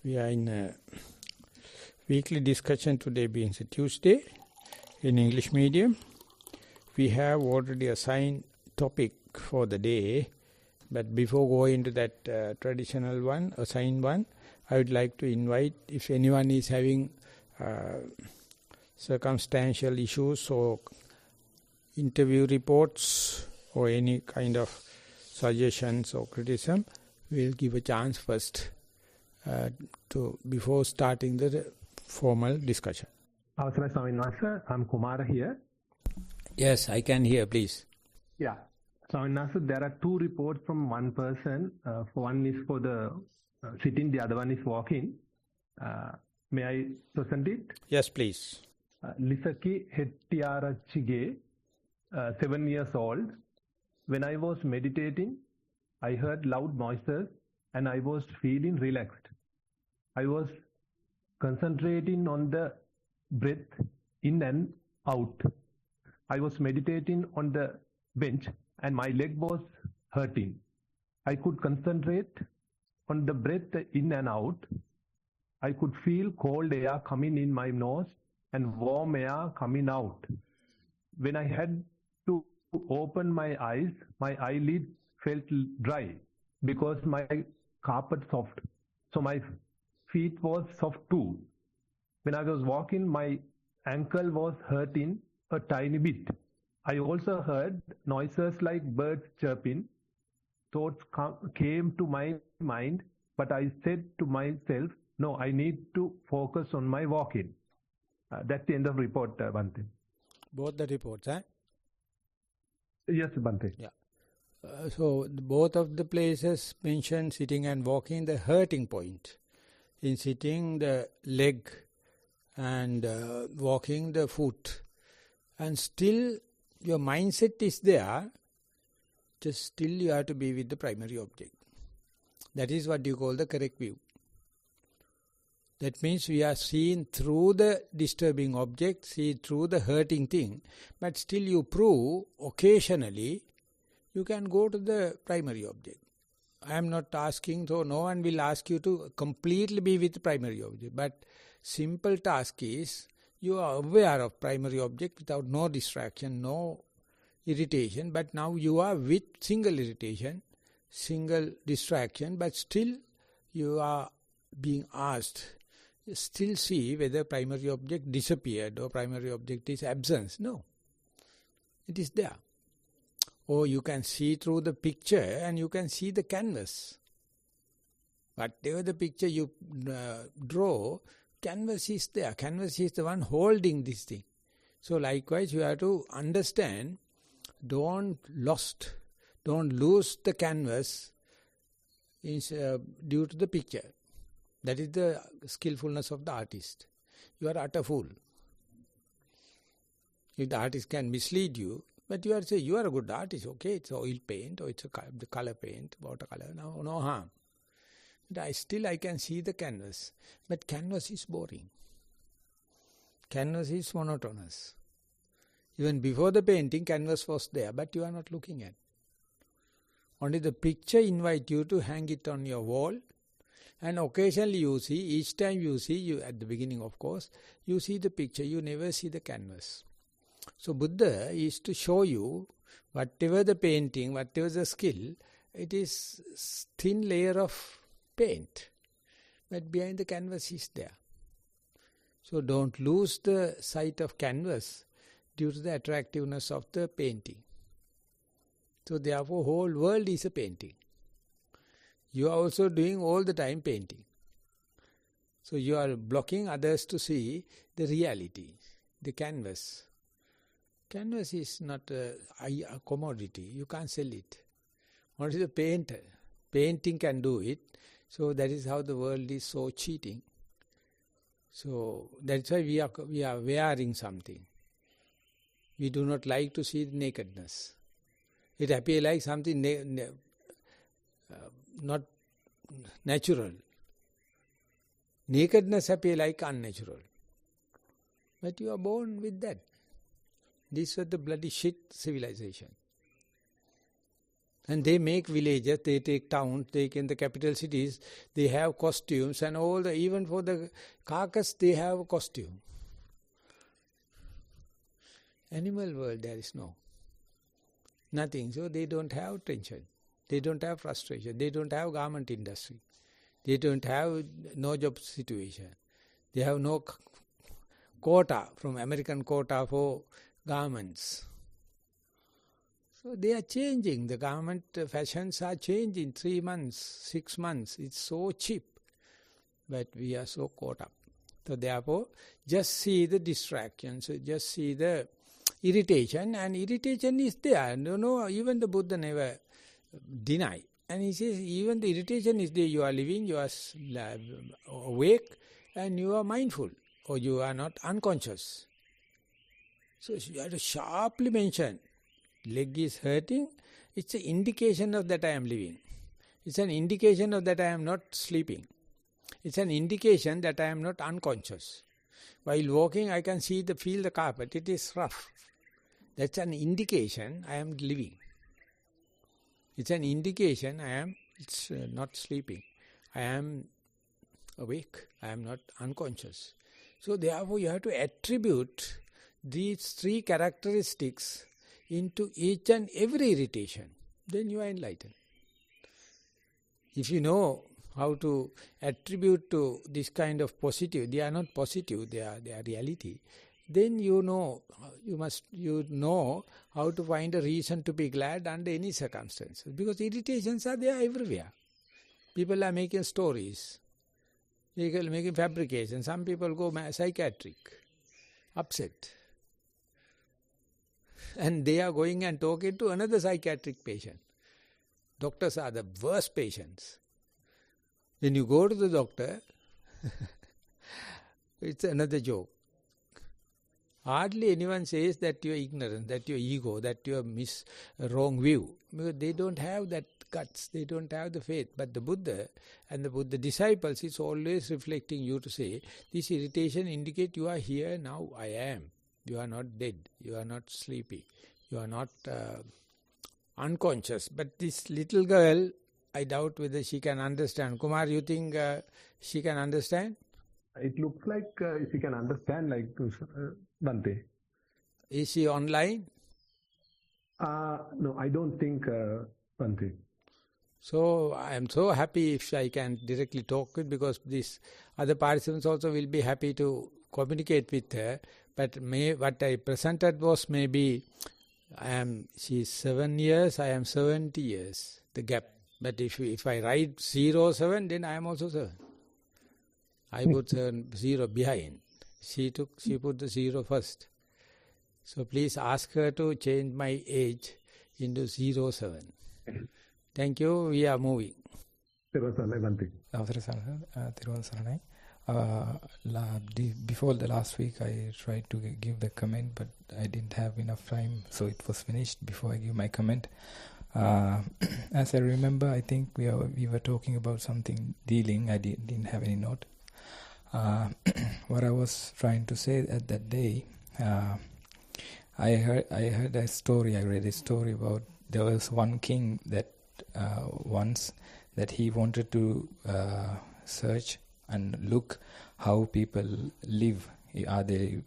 We are in a weekly discussion, today being a Tuesday, in English medium. We have already assigned topic for the day, but before going to that traditional one, assigned one, I would like to invite, if anyone is having circumstantial issues or interview reports or any kind of suggestions or criticism, we'll give a chance first before starting the formal discussion. Avasarai Swamin Wahanse, I'm Kumara here. Yes, I can hear, please. Yeah. Swamin Wahanse, there are two reports from one person. One is for the sitting, the other one is walking. May I present it? Yes, please. Lisaki Hettiarachige, 7 years old. When I was meditating, I heard loud noises and I was feeling relaxed. I was concentrating on the breath in and out. I was meditating on the bench and my leg was hurting. I could concentrate on the breath in and out. I could feel cold air coming in my nose and warm air coming out. When I had to open my eyes, my eyelid felt dry because my carpet soft. So my feet was soft too. When I was walking, my ankle was hurting a tiny bit. I also heard noises like birds chirping. Thoughts came to my mind, but I said to myself, no, I need to focus on my walking. That's the end of report, Bhante. Both the reports, eh? Yes, Bhante. Yeah. So both of the places mention sitting and walking, the hurting point. In sitting, the leg, and walking, the foot. And still your mindset is there, just still you have to be with the primary object. That is what you call the correct view. That means we are seeing through the disturbing object, see through the hurting thing, but still you prove occasionally you can go to the primary object. I am not asking, so no one will ask you to completely be with the primary object, but simple task is you are aware of primary object without no distraction, no irritation, but now you are with single irritation, single distraction, but still you are being asked, still see whether primary object disappeared or primary object is absence. No, it is there. Or you can see through the picture and you can see the canvas. Whatever the picture you draw, canvas is there. Canvas is the one holding this thing. So likewise you have to understand, don't lose the canvas due to the picture. That is the skillfulness of the artist. You are utter fool. If the artist can mislead you, but you are say you are a good artist, okay, it's oil paint or it's the color paint, watercolor, no harm. But I can see the canvas. But canvas is boring. Canvas is monotonous. Even before the painting, canvas was there, but you are not looking at. Only the picture invite you to hang it on your wall, and occasionally you see, each time you see, you at the beginning of course, you see the picture, you never see the canvas. So Buddha is to show you, whatever the painting, whatever the skill, it is thin layer of paint, but behind the canvas is there. So don't lose the sight of canvas due to the attractiveness of the painting. So therefore whole world is a painting. You are also doing all the time painting. So you are blocking others to see the reality, the canvas. Canvas is not a commodity. You can't sell it. Only the painter. Painting can do it. So that is how the world is so cheating. So that's why we are wearing something. We do not like to see the nakedness. It appears like something not natural. Nakedness appears like unnatural. But you are born with that. This was the bloody shit civilization. And they make villages, they take towns, they in the capital cities, they have costumes and all the, even for the carcass they have a costume. Animal world there is nothing. So they don't have tension, they don't have frustration, they don't have garment industry, they don't have no job situation, they have no quota from American quota for garments. So they are changing. The garment fashions are changing 3 months, 6 months. It's so cheap. But we are so caught up. So therefore, just see the distractions, just see the irritation. And irritation is there. Even the Buddha never deny. And he says, even the irritation is there. You are living, you are awake, and you are mindful. Or you are not unconscious. So you have to sharply mention. Leg is hurting, it's an indication of that I am living. It's an indication of that I am not sleeping. It's an indication that I am not unconscious. While walking, I can feel the carpet, it is rough. That's an indication I am living. It's an indication I am not sleeping. I am awake, I am not unconscious. So therefore you have to attribute these 3 characteristics into each and every irritation, then you are enlightened. If you know how to attribute to this kind of positive, they are not positive, they are reality, then you know how to find a reason to be glad under any circumstances. Because irritations are there everywhere. People are making stories, people are making fabrications, some people go psychiatric, upset. And they are going and talking to another psychiatric patient. Doctors are the worst patients. When you go to the doctor, it's another joke. Hardly anyone says that you are ignorant, that you are ego, that you are wrong view. Because they don't have that guts, they don't have the faith. But the Buddha and the Buddha disciples is always reflecting you to say, this irritation indicates you are here now, I am. You are not dead, you are not sleepy, you are not unconscious. But this little girl, I doubt whether she can understand. Kumar, you think she can understand? It looks like she can understand, like Bhante. Is she online? No, I don't think Bhante. So I am so happy if I can directly talk with, because these other participants also will be happy to communicate with her. But what I presented was maybe she is 7 years, I am 70 years, the gap. But if I write 07, then I am also 7. I put 0 behind. She put the 0 first. So please ask her to change my age into 07. Thank you. We are moving. Before the last week, I tried to give the comment, but I didn't have enough time, so it was finished before I give my comment. As I remember, I think we were talking about something dealing. I didn't have any note. What I was trying to say at that day, I heard a story. I read a story about there was one king that once that he wanted to search and look how people live. Are they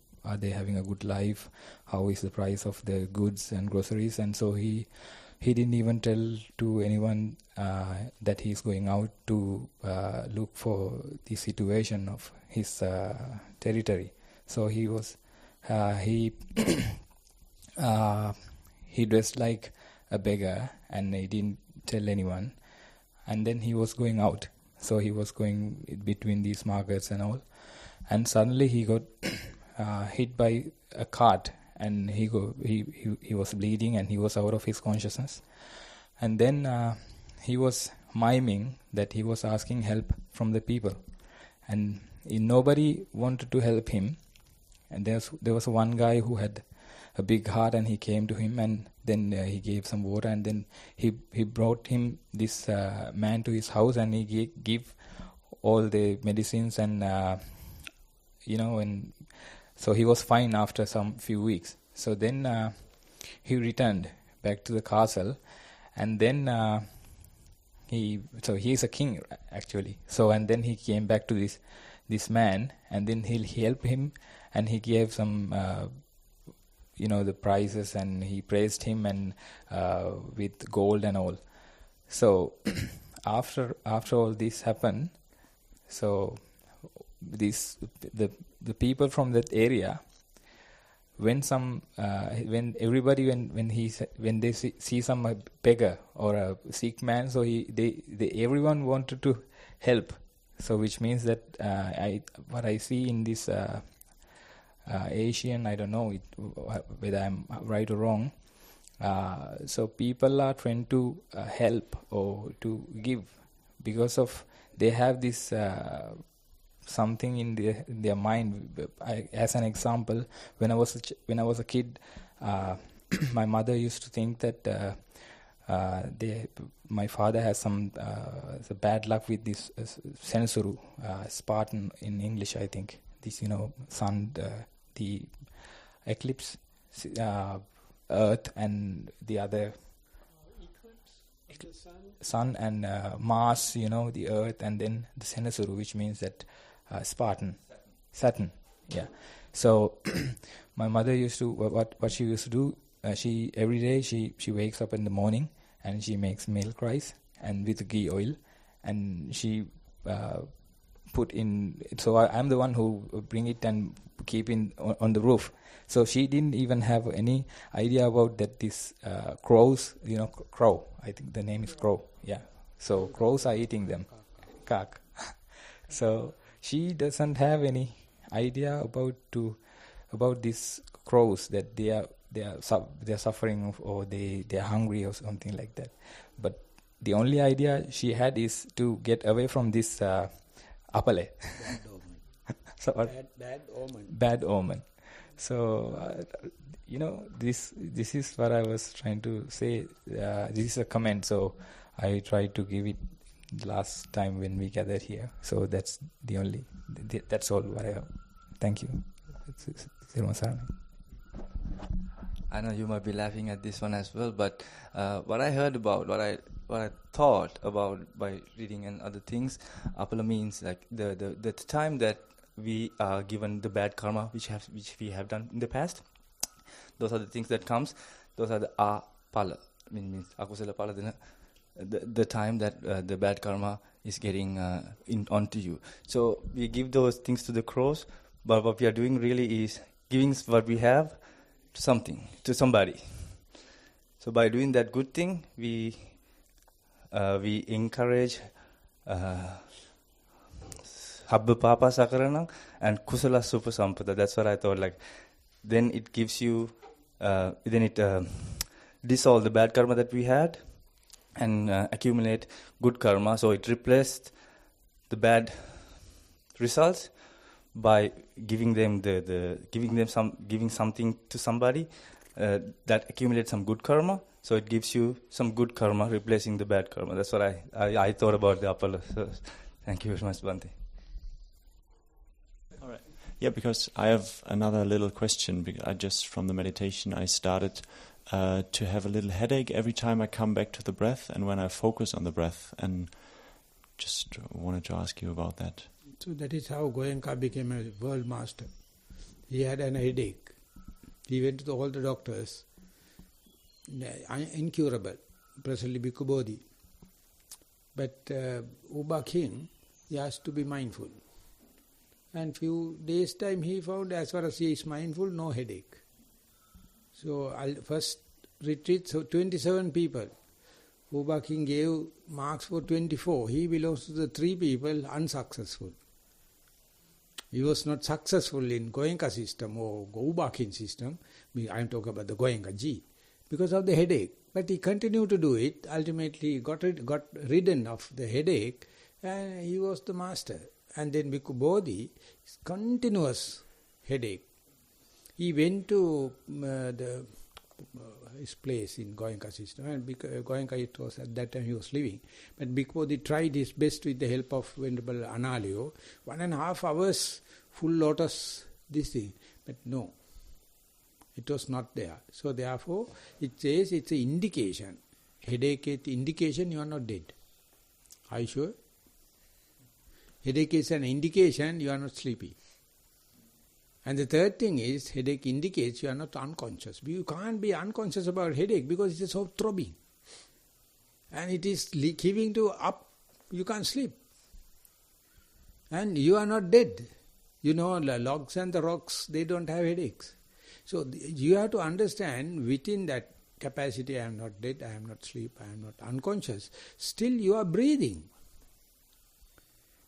having a good life? How is the price of the goods and groceries? And so he didn't even tell to anyone that he's going out to look for the situation of his territory. So he was he dressed like a beggar, and he didn't tell anyone. And then he was going out. So he was going between these markets and all. And suddenly he got hit by a cart, and he was bleeding, and he was out of his consciousness. And then he was miming that he was asking help from the people, and nobody wanted to help him. And there was one guy who had a big heart, and he came to him, and then he gave some water, and then he brought him this man to his house, and he gave all the medicines, and and so he was fine after some few weeks. So then he returned back to the castle, And then he's a king actually. So and then he came back to this man, and then he helped him, and he gave some the prizes, and he praised him and with gold and all. So after all this happened, so the people from that area, when they see some beggar or a sick man, so everyone wanted to help. So which means that what I see in this Asian, I don't know whether I'm right or wrong. So people are trying to help or to give because of they have this something in their mind. As an example, when I was a kid, my mother used to think that my father has some bad luck with this Senusuru, Spartan in English, I think. This sun, the eclipse, Earth and the other sun and Mars, the Earth, and then the Senusuru, which means that Saturn. Yeah. So my mother used to what she used to do. She every day she wakes up in the morning and she makes milk rice and with ghee oil, and she put in. So I'm the one who bring it and keep it on the roof. So she didn't even have any idea about that this crows, crow. I think the name is crow. Yeah. So crows are eating them. Kak. So she doesn't have any idea about these crows, that they're suffering or they're hungry or something like that. But the only idea she had is to get away from this apale. Bad omen. So this is what I was trying to say. This is a comment, so I tried to give it last time when we gathered here. So that's that's all what I have. Thank you. I know you might be laughing at this one as well, but what I heard about, what I thought about by reading and other things, apala means like the time that we are given the bad karma which we have done in the past. Those are the things that comes. Those are the apala, means akusala pala. The time that the bad karma is getting onto you. So we give those things to the crows, but what we are doing really is giving what we have to somebody. So by doing that good thing, we encourage habba papa sakaranam and kusala super sampada. That's what I thought. Like then it gives you, then it dissolve the bad karma that we had and accumulate good karma. So it replaced the bad results by giving them giving something to somebody that accumulates some good karma. So it gives you some good karma replacing the bad karma. That's what I thought about the apala. So thank you very much, Bhante. All right. Yeah, because I have another little question. I just from the meditation I started to have a little headache every time I come back to the breath and when I focus on the breath, and just wanted to ask you about that. So that is how Goenka became a world master. He had a headache. He went to all the doctors, incurable, presently Bhikkhu Bodhi. But Uba King, he has to be mindful. And few days time he found, as far as he is mindful, no headache. So first retreat, so 27 people. Uba King gave marks for 24. He belongs to the 3 people unsuccessful. He was not successful in Goenka system or Uba King system. I am talking about the Goenka Ji. Because of the headache. But he continued to do it. Ultimately got ridden of the headache, and he was the master. And then Bhikkhu Bodhi, continuous headache. He went to his place in Goenka system, and Goenka it was at that time he was living. But Bhikkhu Bodhi tried his best with the help of Venerable Analio, 1.5 hours full lotus, this thing. But no, it was not there. So therefore, it says it's an indication. headache is indication you are not dead. Are you sure? Headache is an indication you are not sleepy. And the third thing is, headache indicates you are not unconscious. You can't be unconscious about headache because it is so throbbing. And it is giving to up, you can't sleep. And you are not dead. You know, the logs and the rocks, they don't have headaches. So you have to understand within that capacity, I am not dead, I am not asleep, I am not unconscious. Still you are breathing.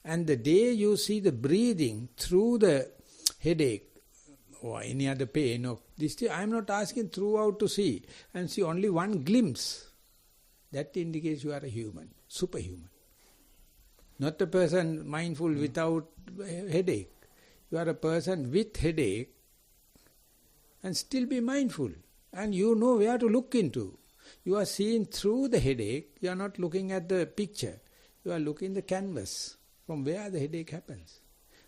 And the day you see the breathing through the headache or any other pain, or this thing, I am not asking throughout to see, and see only one glimpse. That indicates you are a human, superhuman. Not a person mindful without headache. You are a person with headache and still be mindful. And you know where to look into. You are seeing through the headache. You are not looking at the picture. You are looking the canvas from where the headache happens,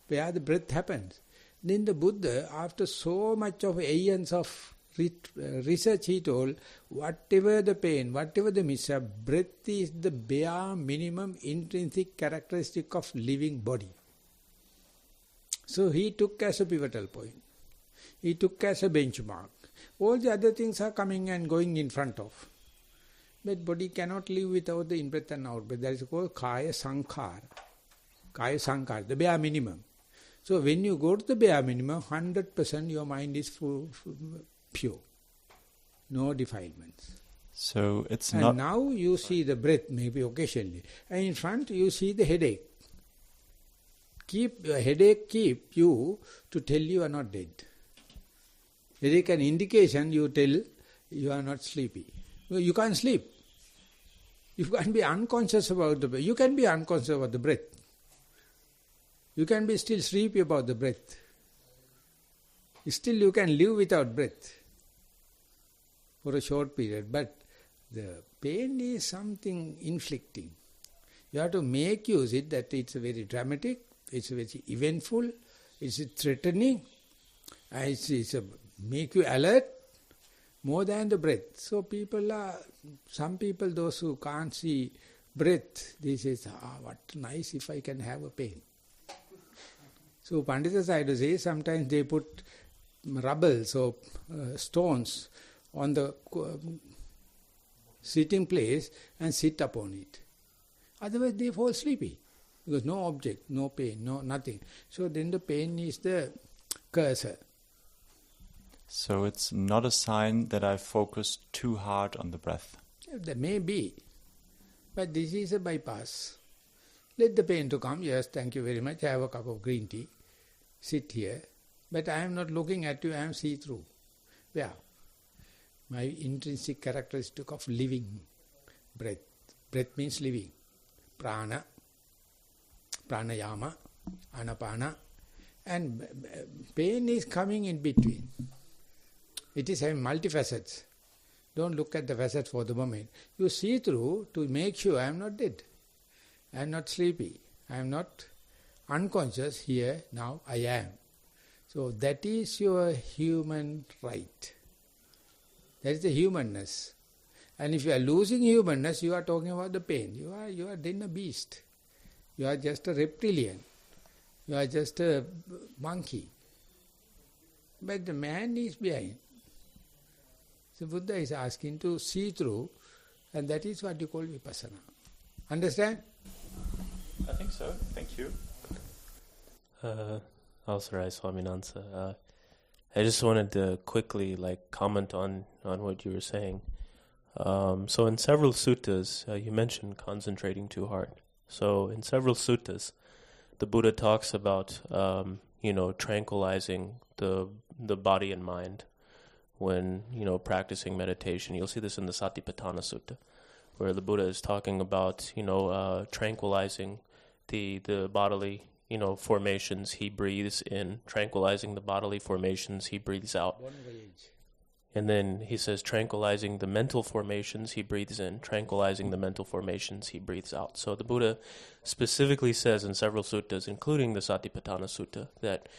where the breath happens. Then the Buddha, after so much of aeons of research, he told, whatever the pain, whatever the mishap, breath is the bare minimum intrinsic characteristic of living body. So he took as a pivotal point. He took as a benchmark. All the other things are coming and going in front of. But body cannot live without the in-breath and out-breath. That is called kaya sankhara. Kaya sankhara, the bare minimum. So when you go to the bare minimum, 100% your mind is pure. No defilements. So it's and not... now you see the breath, maybe occasionally. And in front you see the headache. Headache keep you to tell you are not dead. Headache an indication you tell you are not sleepy. You can't sleep. You can't be unconscious about the breath. You can be unconscious about the breath. You can be still sleepy about the breath. Still you can live without breath for a short period. But the pain is something inflicting. You have to make use it that it's very dramatic, it's very eventful, it's threatening, it's make you alert more than the breath. So some people, those who can't see breath, they say, what nice if I can have a pain. So Pandita Sayadaw says sometimes they put rubbles or stones on the sitting place and sit upon it. Otherwise they fall sleepy. Because no object, no pain, no nothing. So then the pain is the cursor. So it's not a sign that I focus too hard on the breath. There may be. But this is a bypass. Let the pain to come. Yes, thank you very much. Have a cup of green tea. Sit here. But I am not looking at you. I am see-through. Where? My intrinsic characteristic of living. Breath. Breath means living. Prana. Pranayama. Anapana. And pain is coming in between. It is having multifacets. Don't look at the facets for the moment. You see through to make sure I am not dead. I am not sleepy. I am not unconscious. Here, now, I am. So that is your human right. That is the humanness. And if you are losing humanness, you are talking about the pain. You are then a beast. You are just a reptilian. You are just a monkey. But the man is behind. So Buddha is asking to see through, and that is what you call vipassana. Understand? I think so. Thank you. Avsarai Swaminatha. I just wanted to quickly comment on what you were saying. So in several suttas, you mentioned concentrating too hard. So in several suttas, the Buddha talks about tranquilizing the body and mind when practicing meditation. You'll see this in the Satipatthana Sutta, where the Buddha is talking about tranquilizing the bodily formations he breathes in, tranquilizing the bodily formations he breathes out. And then he says tranquilizing the mental formations he breathes in, tranquilizing the mental formations he breathes out. So the Buddha specifically says in several suttas, including the Satipatthana Sutta, that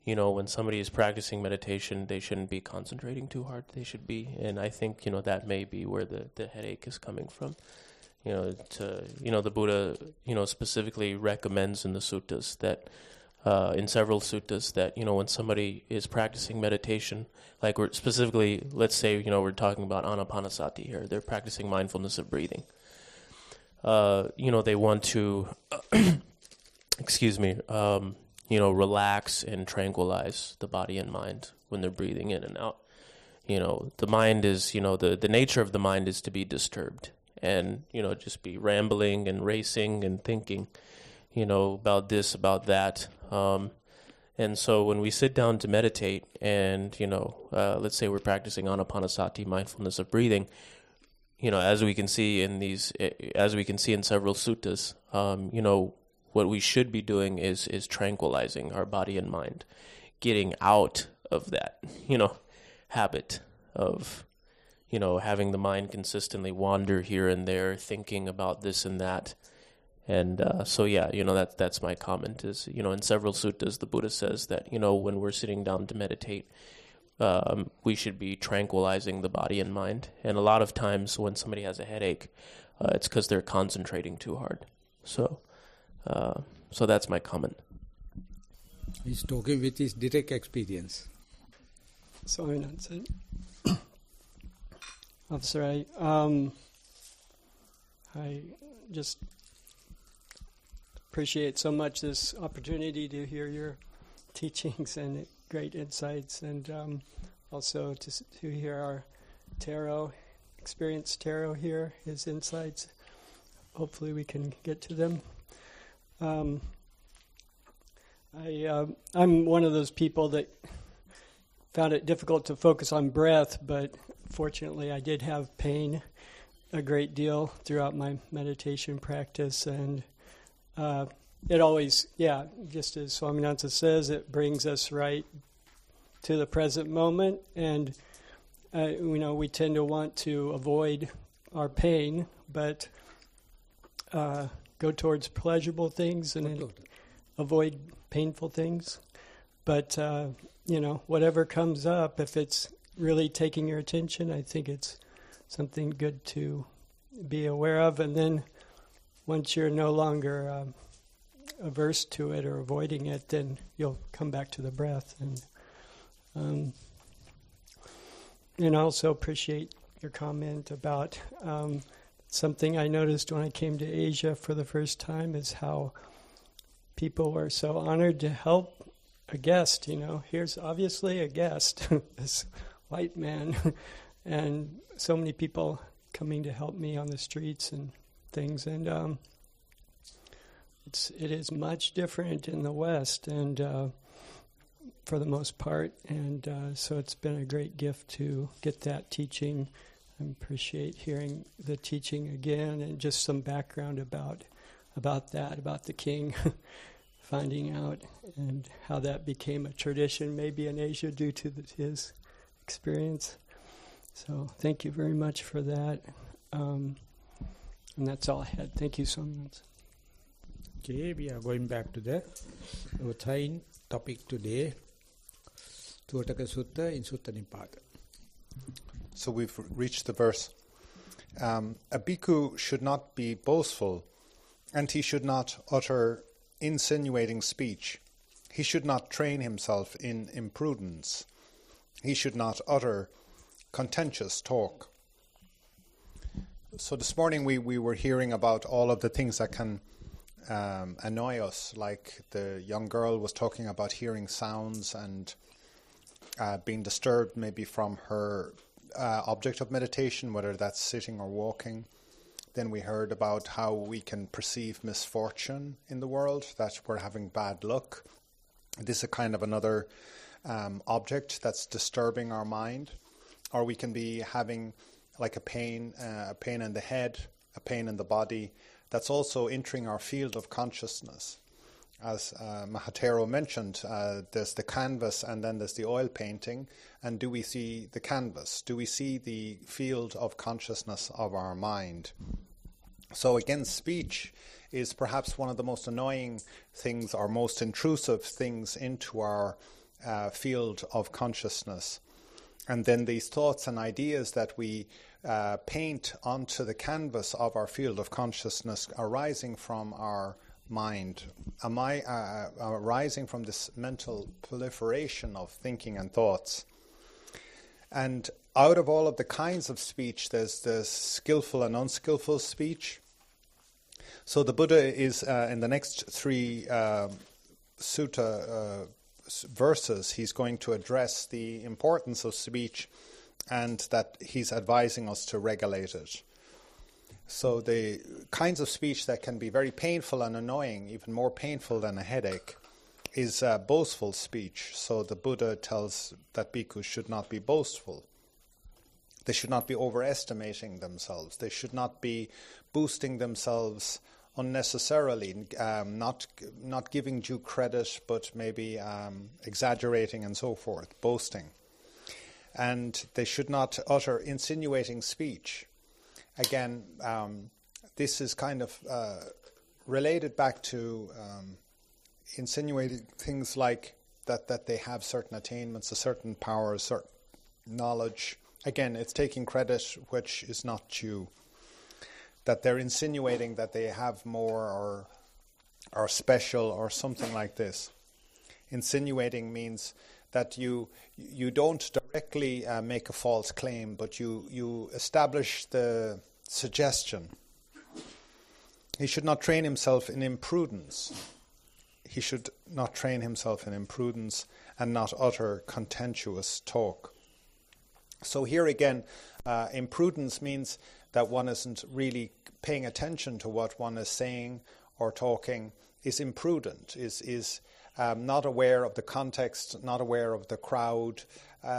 when somebody is practicing meditation, they shouldn't be concentrating too hard. They should be, and I think, that may be where the headache is coming from. The Buddha, specifically recommends in the suttas that, in several suttas that, when somebody is practicing meditation, like we're specifically, let's say, we're talking about anapanasati here, they're practicing mindfulness of breathing. They want to, relax and tranquilize the body and mind when they're breathing in and out. The mind is, the nature of the mind is to be disturbed and, just be rambling and racing and thinking, about this, about that. And so when we sit down to meditate and, let's say we're practicing anapanasati, mindfulness of breathing, as we can see in several suttas, what we should be doing is tranquilizing our body and mind, getting out of that, habit of, having the mind consistently wander here and there, thinking about this and that. And that's my comment is, in several suttas, the Buddha says that, when we're sitting down to meditate, we should be tranquilizing the body and mind. And a lot of times when somebody has a headache, it's because they're concentrating too hard. So that's my comment. He's talking with his direct experience. Swaminathan. Officer, I just appreciate so much this opportunity to hear your teachings and great insights, and also to hear our Thero, experienced Thero here, his insights. Hopefully we can get to them. I'm one of those people that found it difficult to focus on breath, but fortunately I did have pain a great deal throughout my meditation practice, and it always, just as Swaminatha says, it brings us right to the present moment, and we tend to want to avoid our pain, but go towards pleasurable things and avoid painful things. But whatever comes up, if it's really taking your attention, I think it's something good to be aware of. And then once you're no longer averse to it or avoiding it, then you'll come back to the breath. And also appreciate your comment about something I noticed when I came to Asia for the first time is how people were so honored to help a guest. Here's obviously a guest, this white man, and so many people coming to help me on the streets and things. And it is much different in the West, and for the most part. And so it's been a great gift to get that teaching. I appreciate hearing the teaching again, and just some background about that, about the king, finding out, and how that became a tradition maybe in Asia due to his experience. So thank you very much for that. And that's all I had. Thank you so much. Okay, we are going back to the third topic today, Tuataka Sutta in Sutta Nipata. So we've reached the verse. A bhikkhu should not be boastful, and he should not utter insinuating speech. He should not train himself in imprudence. He should not utter contentious talk. So this morning we were hearing about all of the things that can annoy us, like the young girl was talking about hearing sounds and being disturbed maybe from her object of meditation, whether that's sitting or walking. Then we heard about how we can perceive misfortune in the world, that we're having bad luck. This is a kind of another object that's disturbing our mind. Or we can be having like a pain in the head, a pain in the body, that's also entering our field of consciousness. As Maha Thero mentioned, there's the canvas and then there's the oil painting. And do we see the canvas? Do we see the field of consciousness of our mind? So again, speech is perhaps one of the most annoying things or most intrusive things into our field of consciousness. And then these thoughts and ideas that we paint onto the canvas of our field of consciousness arising from our mind, arising from this mental proliferation of thinking and thoughts. And out of all of the kinds of speech, there's the skillful and unskillful speech. So the Buddha is, in the next three sutta verses, he's going to address the importance of speech and that he's advising us to regulate it. So the kinds of speech that can be very painful and annoying, even more painful than a headache, is boastful speech. So the Buddha tells that bhikkhus should not be boastful. They should not be overestimating themselves. They should not be boosting themselves unnecessarily, not giving due credit, but maybe exaggerating and so forth, boasting. And they should not utter insinuating speech. Again, this is kind of related back to insinuating things like that they have certain attainments, a certain power, a certain knowledge. Again, it's taking credit which is not due. That they're insinuating that they have more or are special or something like this. Insinuating means that you don't directly make a false claim, but you establish the suggestion. He should not train himself in imprudence. He should not train himself in imprudence and not utter contentious talk. So here again, imprudence means that one isn't really paying attention to what one is saying or talking, is imprudent, is not aware of the context, not aware of the crowd,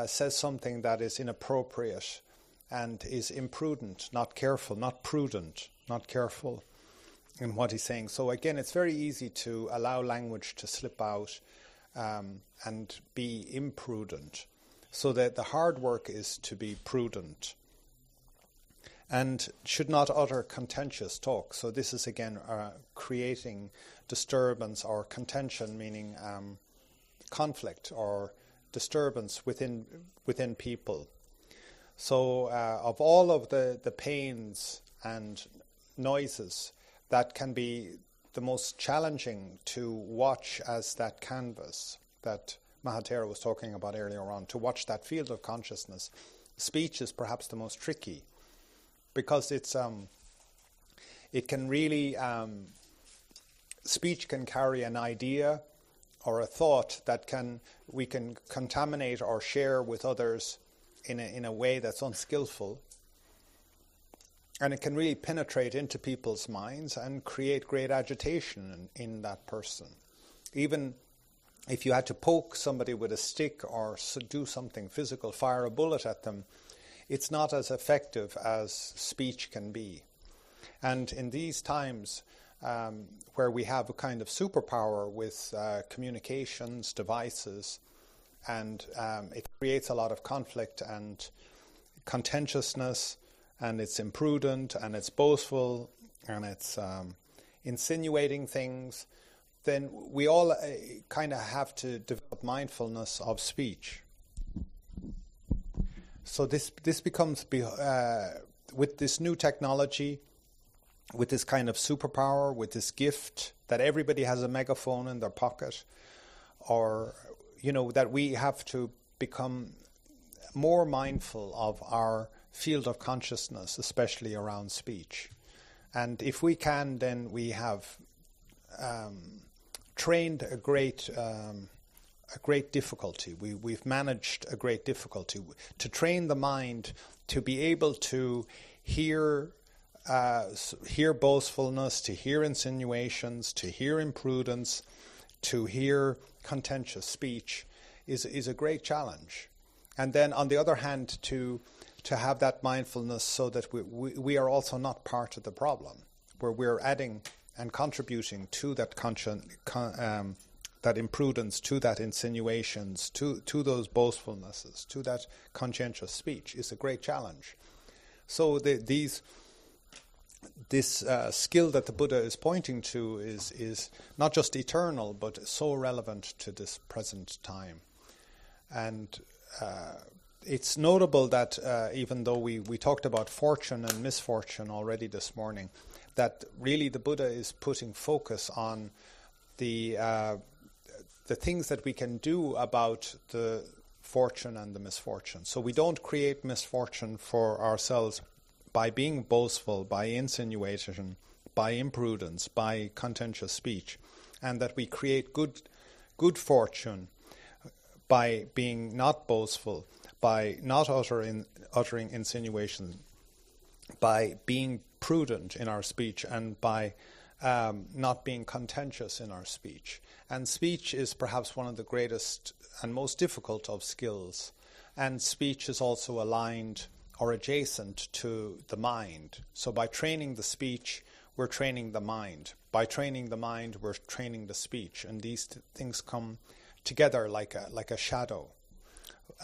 says something that is inappropriate and is imprudent, not careful, not prudent, not careful in what he's saying. So again, it's very easy to allow language to slip out and be imprudent. So that the hard work is to be prudent and should not utter contentious talk. So this is again creating disturbance or contention, meaning conflict or disturbance within people. So of all of the pains and noises, that can be the most challenging to watch as that canvas that Maha Thero was talking about earlier on, to watch that field of consciousness. Speech is perhaps the most tricky because it can really, speech can carry an idea or a thought that we can contaminate or share with others in a way that's unskillful. And it can really penetrate into people's minds and create great agitation in that person. Even if you had to poke somebody with a stick or do something physical, fire a bullet at them, it's not as effective as speech can be. And in these times where we have a kind of superpower with communications, devices, and it creates a lot of conflict and contentiousness, and it's imprudent, and it's boastful, and it's insinuating things, then we all kind of have to develop mindfulness of speech. So this becomes, with this new technology, with this kind of superpower, with this gift that everybody has a megaphone in their pocket, or, that we have to become more mindful of our field of consciousness, especially around speech. And if we can, then we have trained a great difficulty. We've managed a great difficulty to train the mind to be able to hear boastfulness, to hear insinuations, to hear imprudence, to hear contentious speech is a great challenge. And then on the other hand, to have that mindfulness so that we are also not part of the problem, where we're adding and contributing to that that imprudence, to that insinuations, to those boastfulnesses, to that conscientious speech is a great challenge. So this skill that the Buddha is pointing to is not just eternal, but so relevant to this present time. And it's notable that even though we talked about fortune and misfortune already this morning, that really the Buddha is putting focus on the things that we can do about the fortune and the misfortune. So we don't create misfortune for ourselves by being boastful, by insinuation, by imprudence, by contentious speech, and that we create good fortune by being not boastful, by not uttering insinuation, by being prudent in our speech, and by not being contentious in our speech. And speech is perhaps one of the greatest and most difficult of skills. And speech is also aligned or adjacent to the mind. So by training the speech, we're training the mind. By training the mind, we're training the speech. And these things come together like a shadow.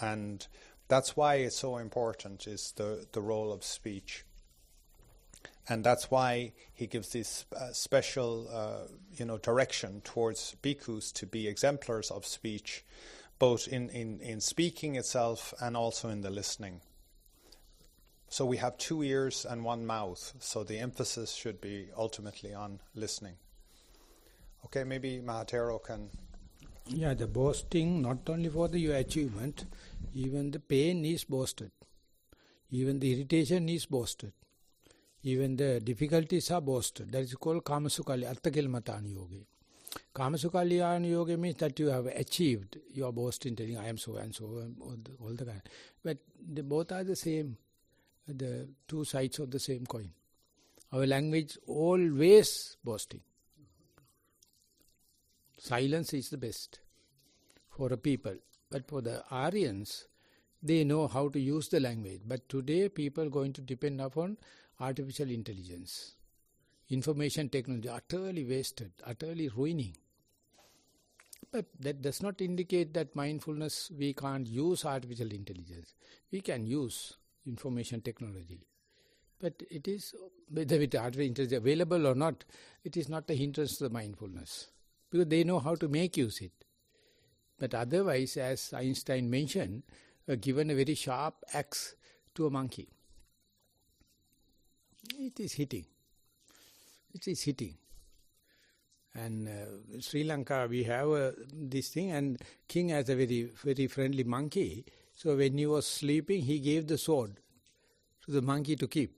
And that's why it's so important, is the role of speech. And that's why he gives this special direction towards bhikkhus to be exemplars of speech, both in speaking itself and also in the listening. So we have 2 ears and 1 mouth, so the emphasis should be ultimately on listening. Okay, maybe Maha Thero can... Yeah, the boasting, not only for your achievement, even the pain is boasted. Even the irritation is boasted. Even the difficulties are boasted. That is called Kamasukali, Arthakilmatani Yoga. Kamasukaliyan Yoga means that you have achieved. You are boasting, telling, I am so and so, all the kind. But they both are the same, the two sides of the same coin. Our language always boasting. Silence is the best for a people. But for the Aryans, they know how to use the language. But today people are going to depend upon artificial intelligence. Information technology, utterly wasted, utterly ruining. But that does not indicate that mindfulness, we can't use artificial intelligence. We can use information technology. But it is, whether with artificial intelligence available or not, it is not a hindrance to the mindfulness. Because they know how to make use it. But otherwise, as Einstein mentioned, given a very sharp axe to a monkey, it is hitting. It is hitting. And Sri Lanka, we have this thing, and king has a very, very friendly monkey. So when he was sleeping, he gave the sword to the monkey to keep.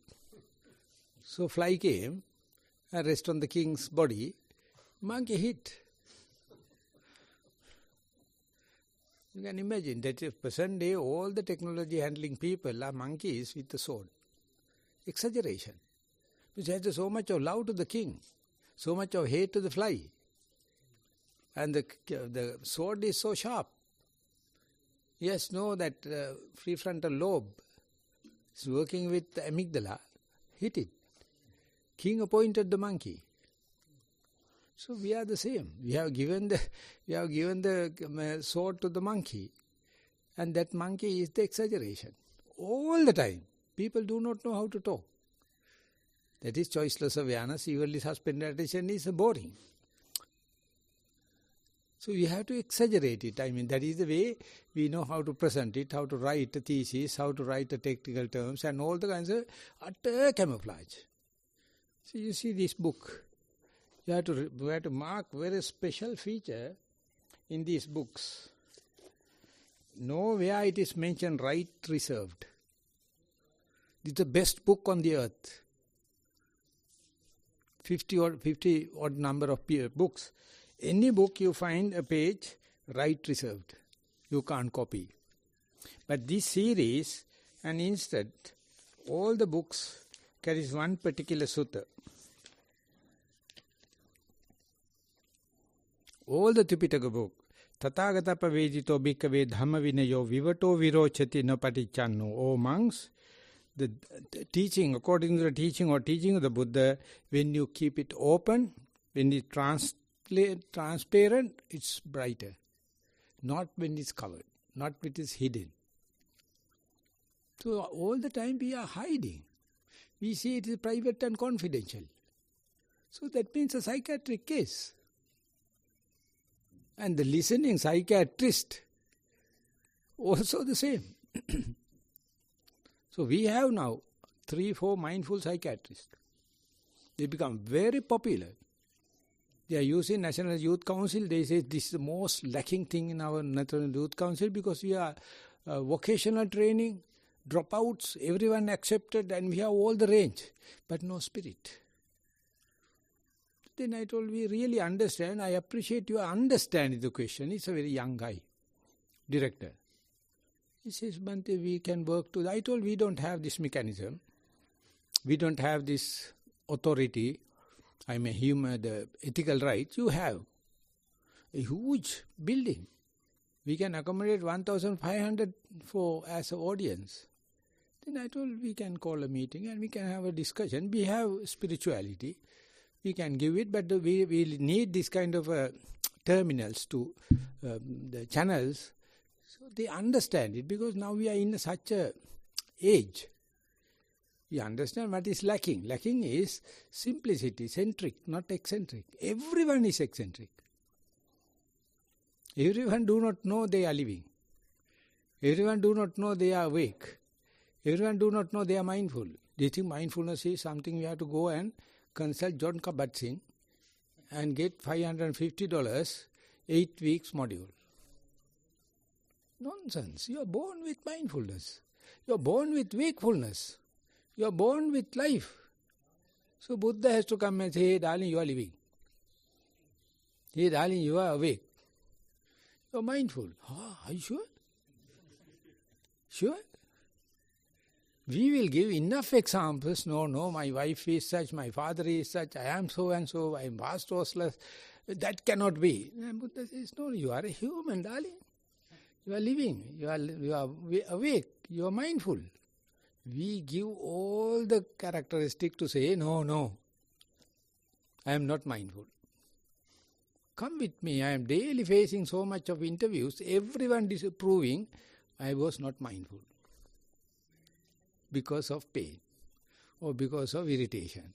So fly came and rest on the king's body. Monkey hit. You can imagine that in present day, all the technology handling people are monkeys with the sword. Exaggeration. Which has so much of love to the king, so much of hate to the fly. And the sword is so sharp. Yes, know that prefrontal lobe is working with the amygdala. Hit it. King appointed the monkey. So we are the same. We have given the sword to the monkey, and that monkey is the exaggeration. All the time, people do not know how to talk. That is choiceless awareness, evenly suspended attention is boring. So we have to exaggerate it. I mean, that is the way we know how to present it, how to write a thesis, how to write the technical terms, and all the kinds of utter camouflage. So you see this book. You have to mark very special feature in these books. Nowhere it is mentioned right reserved. It's the best book on the earth. 50 odd number of books. Any book you find a page right reserved. You can't copy. But this series, and instead, all the books carries one particular sutta. All the Tipitaka book, Tathagata pavejito bhikkhave dhamma vinayo vivato virochati no patichanno. O monks, the teaching, according to the teaching or teaching of the Buddha, when you keep it open, when it's transparent, it's brighter. Not when it's covered, not when it's hidden. So all the time we are hiding. We say it is private and confidential. So that means a psychiatric case. And the listening psychiatrist also the same. So we have now 3-4 mindful psychiatrists. They become very popular. They are using National Youth Council. They say this is the most lacking thing in our National Youth Council because we are vocational training, dropouts, everyone accepted, and we have all the range, but no spirit. Then I told, we really understand. I appreciate your understanding the question. It's a very young guy, director. He says, Bhante, we can work to... I told, we don't have this mechanism. We don't have this authority. I'm a human, the ethical rights. You have a huge building. We can accommodate 1,500 as an audience. Then I told, we can call a meeting and we can have a discussion. We have spirituality. We can give it, but we need this kind of terminals to the channels. So they understand it, because now we are in such a age. We understand what is lacking. Lacking is simplicity, centric, not eccentric. Everyone is eccentric. Everyone do not know they are living. Everyone do not know they are awake. Everyone do not know they are mindful. Do you think mindfulness is something we have to go and consult John Kabat-Zinn and get $550, 8 weeks module? Nonsense. You are born with mindfulness. You are born with wakefulness. You are born with life. So Buddha has to come and say, hey darling, you are living. Hey darling, you are awake. You are mindful. Are you sure? Sure? We will give enough examples. No, my wife is such, my father is such, I am so and so, I am vast restless. That cannot be. And Buddha says, no, you are a human, darling. You are living, you are awake, you are mindful. We give all the characteristics to say, no, I am not mindful. Come with me, I am daily facing so much of interviews, everyone disapproving, I was not mindful. Because of pain or because of irritation.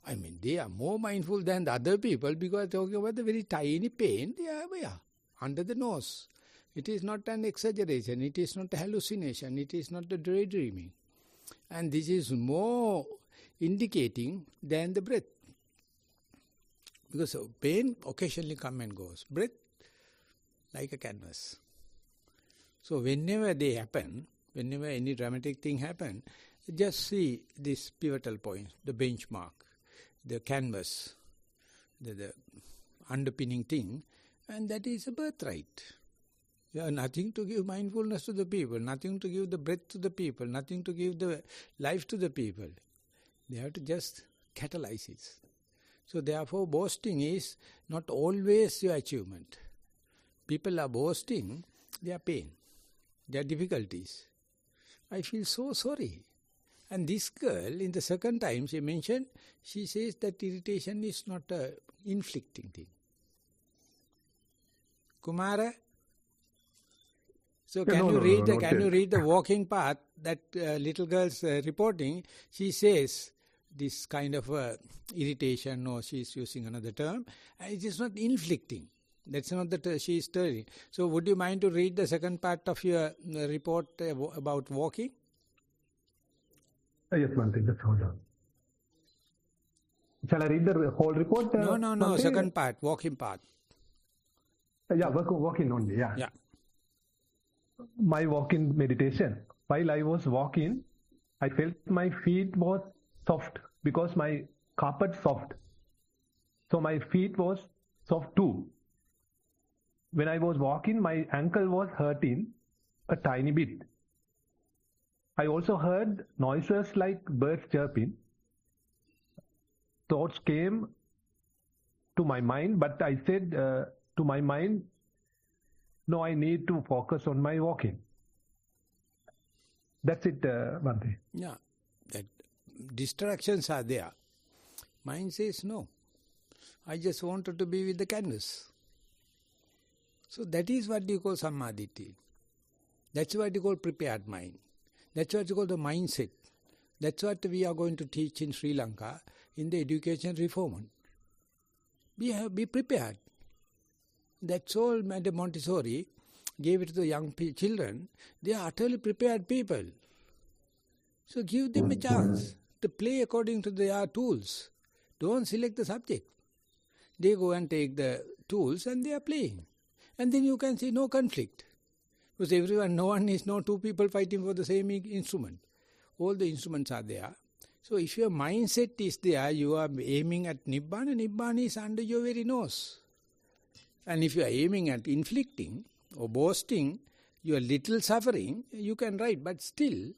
I mean, they are more mindful than the other people because talking about the very tiny pain, they are under the nose. It is not an exaggeration, it is not a hallucination, it is not a daydreaming. And this is more indicating than the breath. Because pain occasionally comes and goes. Breath, like a canvas. So whenever they happen, whenever any dramatic thing happens, just see this pivotal point, the benchmark, the canvas, the underpinning thing, and that is a birthright. You have nothing to give mindfulness to the people, nothing to give the breath to the people, nothing to give the life to the people. They have to just catalyze it. So therefore boasting is not always your achievement. People are boasting their pain, their difficulties. I feel so sorry. And this girl, in the second time she mentioned, she says that irritation is not a inflicting thing. Kumara? So can you read the walking path, that little girl's reporting? She says this kind of irritation, or she is using another term, and it is not inflicting. That's not the she is telling. So would you mind to read the second part of your report about walking? Yes, Bhante, just hold on. Shall I read the whole report? No, Bhante? Second part, walking path. Yeah, walking only, yeah. My walking meditation. While I was walking, I felt my feet was soft because my carpet soft. So my feet was soft too. When I was walking, my ankle was hurting a tiny bit. I also heard noises like birds chirping. Thoughts came to my mind, but I said to my mind, no, I need to focus on my walking. That's it, Bhante. Yeah, that distractions are there. Mind says, no, I just wanted to be with the canvas. So that is what you call samadhi. That's what you call prepared mind. That's what you call the mindset. That's what we are going to teach in Sri Lanka in the education reform. Be prepared. That's all Madam Montessori gave it to the young children, they are utterly prepared people. So give them a chance to play according to their tools. Don't select the subject. They go and take the tools and they are playing. And then you can see no conflict. Because no two people fighting for the same instrument. All the instruments are there. So if your mindset is there, you are aiming at Nibbana, Nibbana is under your very nose. And if you are aiming at inflicting or boasting your little suffering, you can ride. But still,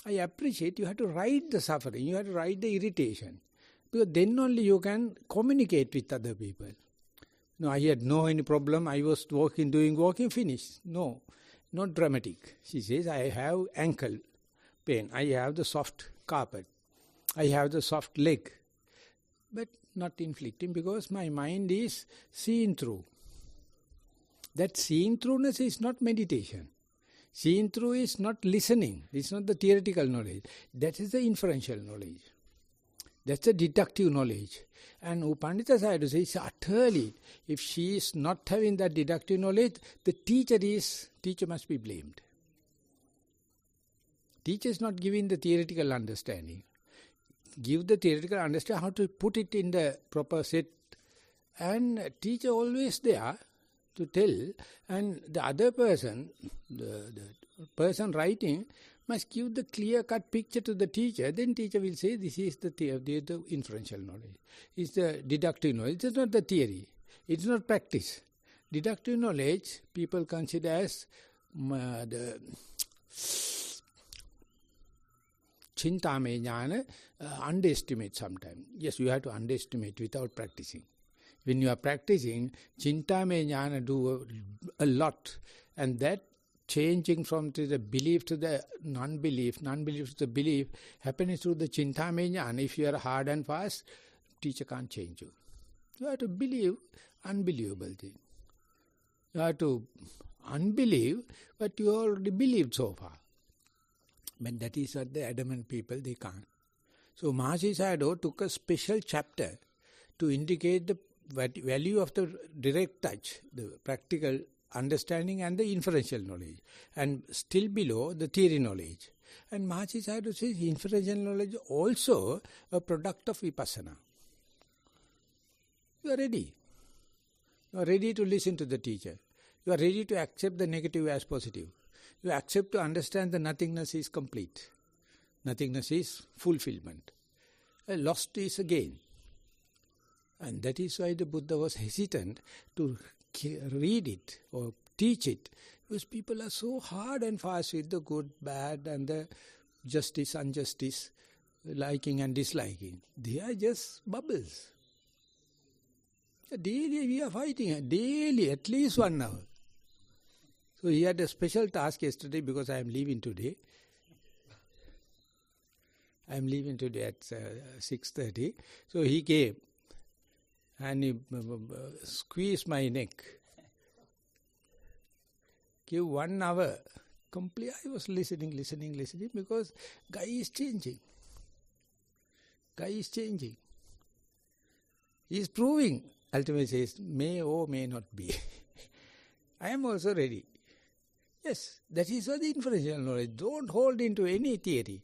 I appreciate you have to ride the suffering, you have to ride the irritation. Because then only you can communicate with other people. No, I had no any problem, I was doing walking, finished. No, not dramatic. She says, I have ankle pain, I have the soft carpet, I have the soft leg. But not inflicting because my mind is seeing through. That seeing throughness is not meditation. Seeing through is not listening. It's not the theoretical knowledge. That is the inferential knowledge. That's the deductive knowledge. And Upandita Sayadaw says utterly, if she is not having that deductive knowledge, the teacher must be blamed. Teacher is not giving the theoretical understanding. Give the theoretical understanding how to put it in the proper set. And teacher always there to tell, and the other person, the person writing, must give the clear-cut picture to the teacher. Then teacher will say, this is the inferential knowledge. It's the deductive knowledge. It's not the theory. It's not practice. Deductive knowledge, people consider as the Chintame jnana, underestimate sometimes. Yes, you have to underestimate without practicing. When you are practicing, Chintame jnana do a lot. And that changing from to the belief to the non-belief to the belief, happens through the Chintame jnana. If you are hard and fast, teacher can't change you. You have to believe unbelievable thing. You have to unbelieve what you already believed so far. But that is what the adamant people, they can't. So Mahasi Sayadaw took a special chapter to indicate the value of the direct touch, the practical understanding and the inferential knowledge, and still below the theory knowledge. And Mahasi Sayadaw says inferential knowledge also a product of vipassana. You are ready. You are ready to listen to the teacher. You are ready to accept the negative as positive. You accept to understand the nothingness is complete. Nothingness is fulfillment. Lost is a gain. And that is why the Buddha was hesitant to read it or teach it. Because people are so hard and fast with the good, bad and the justice, injustice, liking and disliking. They are just bubbles. Daily we are fighting, daily, at least 1 hour. So he had a special task yesterday because I am leaving today. I am leaving today at 6:30. So he came and he squeezed my neck. Give 1 hour. Complete. I was listening because guy is changing. He is proving. Ultimately says, may or may not be. I am also ready. Yes, that is what the inferential knowledge. Don't hold into any theory,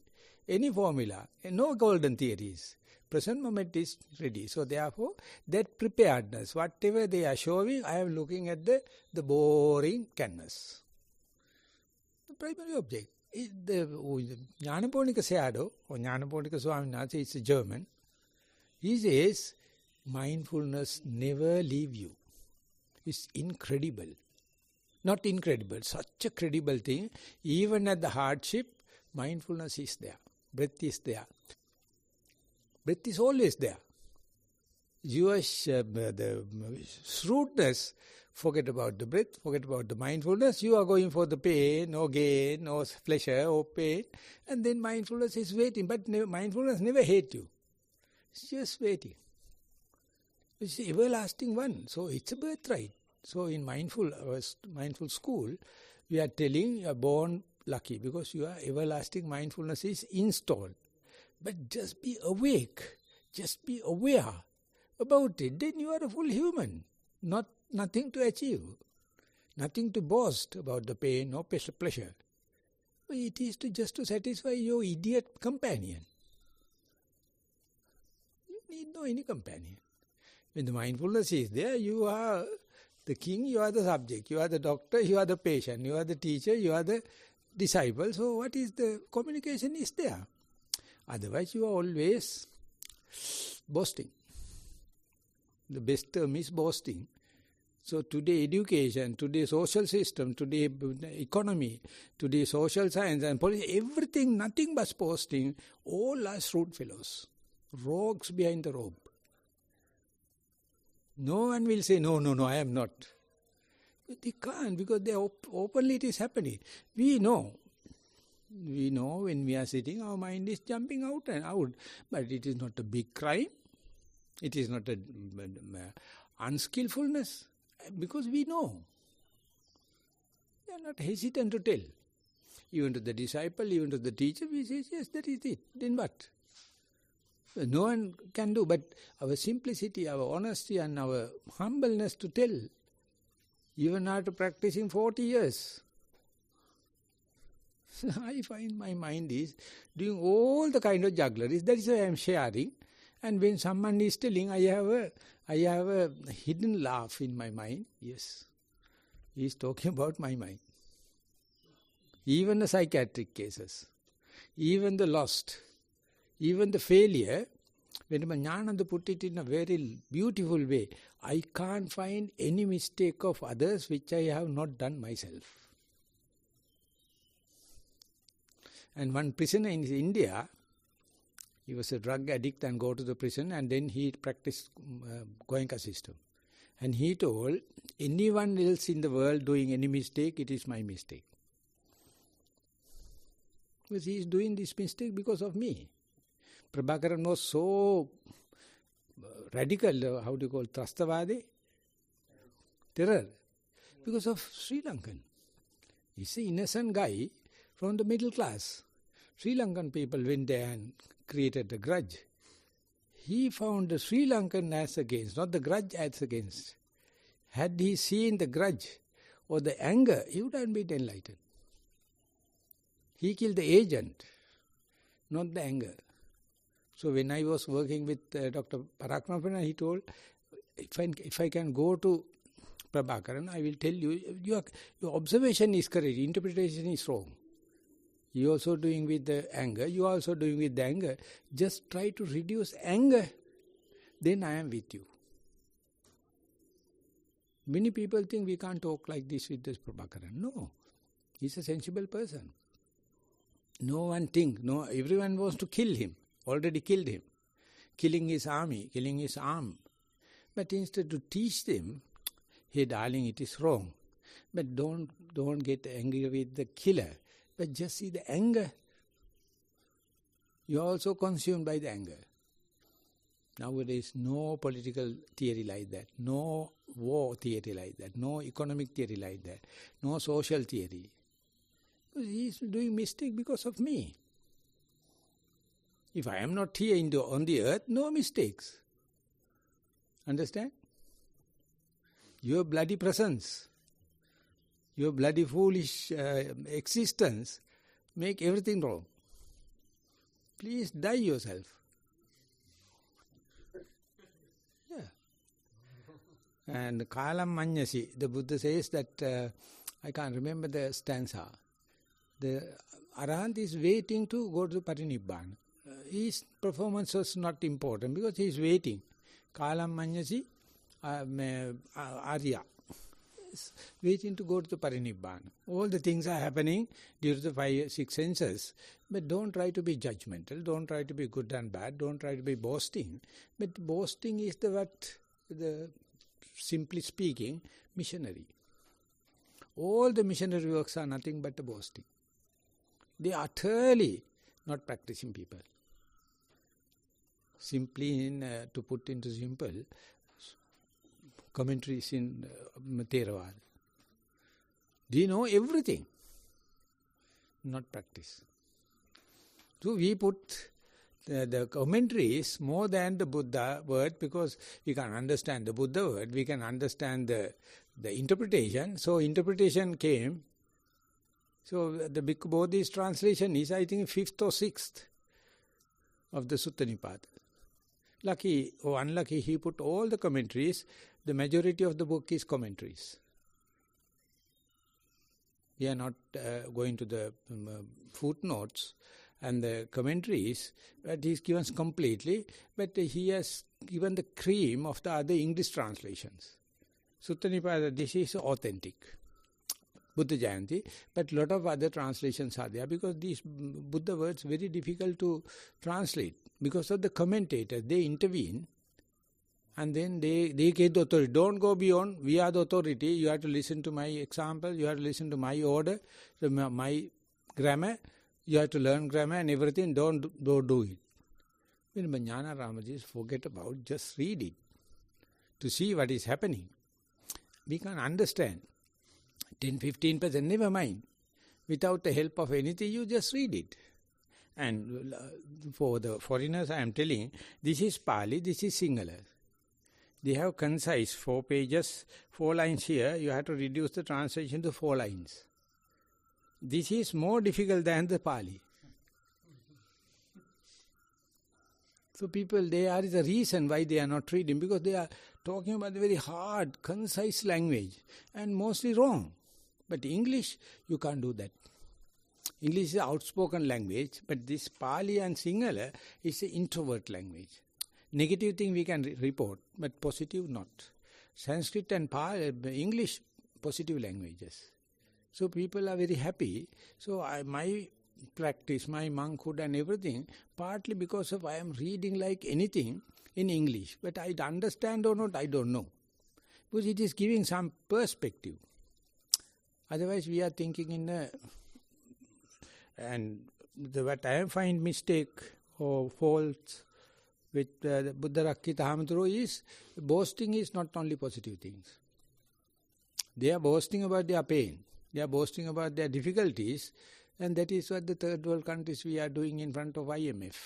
any formula, no golden theories. Present moment is ready. So therefore, that preparedness, whatever they are showing, I am looking at the boring canvas. The primary object. The Jnanaponika Sayadaw, or Jnanaponika Swami Nasi, is a German. He says, mindfulness never leave you. It's incredible. Not incredible, such a credible thing. Even at the hardship, mindfulness is there. Breath is there. Breath is always there. Your the shrewdness, forget about the breath, forget about the mindfulness. You are going for the pain or gain or pleasure or pain. And then mindfulness is waiting. But mindfulness never hates you. It's just waiting. It's the everlasting one. So it's a birthright. So in mindful school, we are telling you are born lucky because your everlasting mindfulness is installed. But just be awake, just be aware about it. Then you are a full human, nothing to achieve. Nothing to boast about the pain or pleasure. It is just to satisfy your idiot companion. You need no any companion. When the mindfulness is there, you are the king, you are the subject, you are the doctor, you are the patient, you are the teacher, you are the disciple. So what is the communication is there? Otherwise you are always boasting. The best term is boasting. So today education, today social system, today economy, today social science and politics, everything, nothing but boasting, all are shrewd fellows, rogues behind the robe. No one will say, no, I am not. But they can't, because they openly it is happening. We know when we are sitting, our mind is jumping out and out. But it is not a big crime. It is not a unskillfulness. Because we know. We are not hesitant to tell. Even to the disciple, even to the teacher, we say, yes, that is it. Then what? No one can do, but our simplicity, our honesty and our humbleness to tell, even after practicing 40 years. I find my mind is doing all the kind of juggleries. That is why I am sharing. And when someone is telling, I have a hidden laugh in my mind. Yes, he is talking about my mind. Even the psychiatric cases, even the lost, even the failure, when Jnananda put it in a very beautiful way, I can't find any mistake of others which I have not done myself. And one prisoner in India, he was a drug addict and go to the prison, and then he practiced Goenka system. And he told, anyone else in the world doing any mistake, it is my mistake. Because he is doing this mistake because of me. Prabhakaran was so radical, how do you call it, Trastavade? Terror. Because of Sri Lankan. He's an innocent guy from the middle class. Sri Lankan people went there and created a grudge. He found the Sri Lankan as against, not the grudge as against. Had he seen the grudge or the anger, he would have been enlightened. He killed the agent, not the anger. So when I was working with Dr. Parakramaprana, he told, if I can go to Prabhakaran, I will tell you, your observation is correct, interpretation is wrong. You also doing with the anger, you are also doing with the anger. Just try to reduce anger, then I am with you. Many people think we can't talk like this with this Prabhakaran. No, he's a sensible person. No one think, no, everyone wants to kill him, already killed him. Killing his army, killing his arm. But instead to teach them, hey darling, it is wrong. But don't get angry with the killer. But just see the anger. You are also consumed by the anger. Nowadays, no political theory like that, no war theory like that, no economic theory like that, no social theory. He is doing mistake because of me. If I am not here on the earth, no mistakes. Understand? Your bloody presence, your bloody foolish existence make everything wrong. Please die yourself. Yeah. And Kalam Manyasi, the Buddha says that, I can't remember the stanza. The Arahant is waiting to go to Parinibbana. His performance was not important because he is waiting. Kalam Manyasi, Arya, is waiting to go to the Parinibbana. All the things are happening due to the 5, 6 senses. But don't try to be judgmental, don't try to be good and bad, don't try to be boasting. But boasting is the simply speaking, missionary. All the missionary works are nothing but the boasting. They are utterly not practicing people. Simply to put into simple, commentaries in Thero. They know everything, not practice. So we put the commentaries more than the Buddha word because we can understand the Buddha word, we can understand the interpretation. So interpretation came. So the Bhikkhu Bodhi's translation is, I think, 5th or 6th of the Sutta Nipata. Lucky or unlucky, he put all the commentaries. The majority of the book is commentaries. We are not going to the footnotes and the commentaries, but he's given completely. But he has given the cream of the other English translations. Sutta Nipata, this is authentic. Buddha Jayanti, but lot of other translations are there because these Buddha words very difficult to translate because of the commentators. They intervene and then they get the authority. Don't go beyond, we are the authority, you have to listen to my example, you have to listen to my order, my grammar, you have to learn grammar and everything, don't do it. When Jnana Ramaji forget about, just read it to see what is happening. We can understand. 10-15%, never mind. Without the help of anything, you just read it. And for the foreigners, I am telling, this is Pali, this is Sinhala. They have concise 4 pages, 4 lines here. You have to reduce the translation to 4 lines. This is more difficult than the Pali. So people, there is a reason why they are not reading, because they are talking about the very hard, concise language and mostly wrong. But English, you can't do that. English is an outspoken language, but this Pali and Sinhala is an introvert language. Negative thing we can report, but positive not. Sanskrit and English, positive languages. So people are very happy. So my practice, my monkhood and everything, partly because of I am reading like anything in English. But I understand or not, I don't know. Because it is giving some perspective. Otherwise, we are thinking in a... And what I find mistake or faults with the Buddha Rakkita Hamaduro is, boasting is not only positive things. They are boasting about their pain. They are boasting about their difficulties. And that is what the third world countries we are doing in front of IMF.